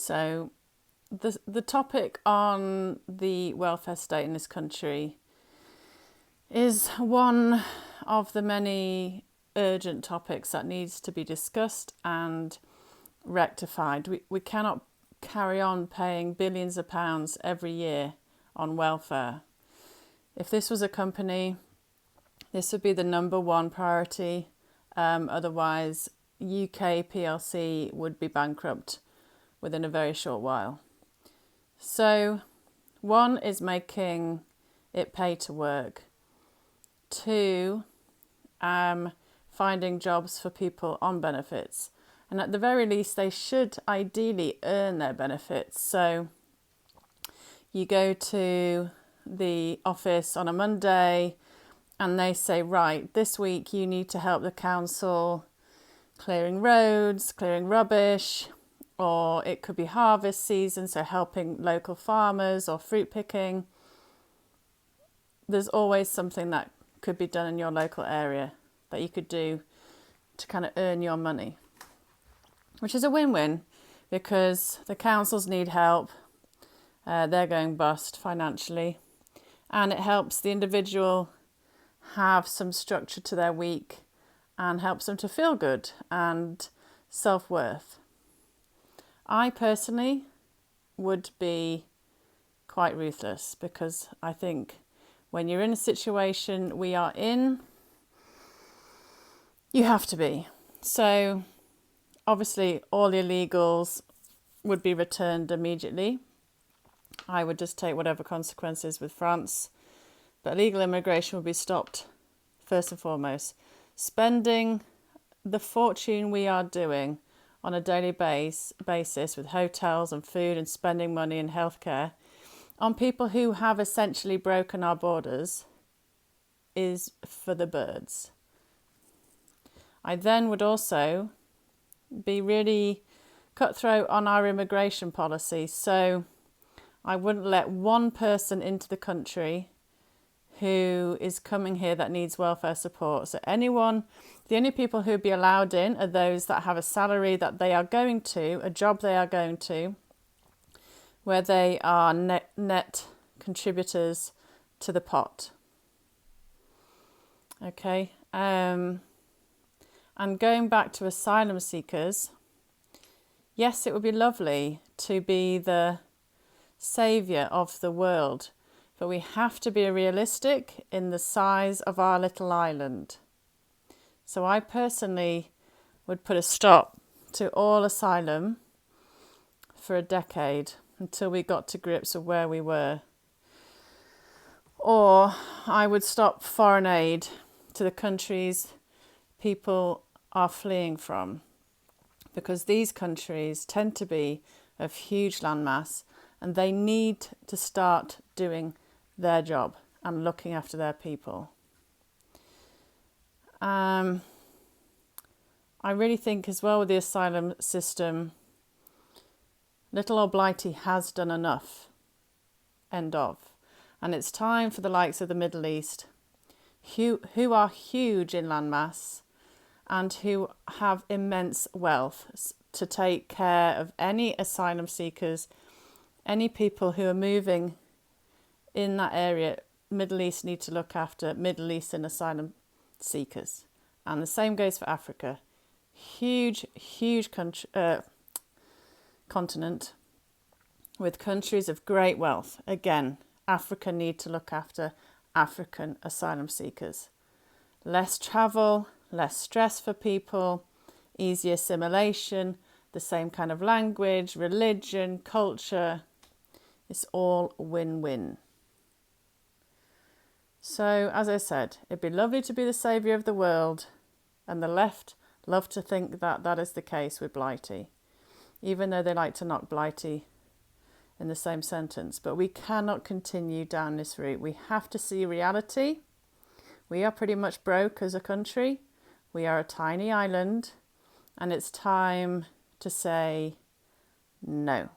So the topic on the welfare state in this country is one of the many urgent topics that needs to be discussed and rectified. We cannot carry on paying billions of pounds every year on welfare. If this was a company, this would be the number one priority. Otherwise, UK PLC would be bankrupt within a very short while. So, one is making it pay to work. Two, finding jobs for people on benefits. And at the very least, they should ideally earn their benefits. So you go to the office on a Monday and they say, right, this week you need to help the council clearing roads, clearing rubbish, or it could be harvest season, so helping local farmers or fruit picking. There's always something that could be done in your local area that you could do to kind of earn your money, which is a win-win because the councils need help. They're going bust financially, and it helps the individual have some structure to their week and helps them to feel good and self-worth. I personally would be quite ruthless because I think when you're in a situation we are in, you have to be. So obviously all the illegals would be returned immediately. I would just take whatever consequences with France. But illegal immigration would be stopped first and foremost. Spending the fortune we are doing on a daily basis with hotels and food and spending money in healthcare on people who have essentially broken our borders is for the birds. I then would also be really cutthroat on our immigration policy. So I wouldn't let one person into the country who is coming here that needs welfare support. So the only people who would be allowed in are those that have a salary that they are going to, a job they are going to, where they are net contributors to the pot. Okay. And going back to asylum seekers, yes, it would be lovely to be the saviour of the world, but we have to be realistic in the size of our little island. So I personally would put a stop to all asylum for a decade until we got to grips with where we were. Or I would stop foreign aid to the countries people are fleeing from, because these countries tend to be of huge landmass and they need to start doing their job and looking after their people. I really think as well with the asylum system, little old Blighty has done enough. End of. And it's time for the likes of the Middle East, who are huge in landmass and who have immense wealth, to take care of any asylum seekers, any people who are moving in that area. Middle East need to look after Middle Eastern asylum seekers. And the same goes for Africa. Huge continent with countries of great wealth. Again, Africa need to look after African asylum seekers. Less travel, less stress for people, easy assimilation, the same kind of language, religion, culture. It's all win-win. So, as I said, it'd be lovely to be the saviour of the world, and the left love to think that that is the case with Blighty, even though they like to knock Blighty in the same sentence. But we cannot continue down this route. We have to see reality. We are pretty much broke as a country. We are a tiny island, and it's time to say no.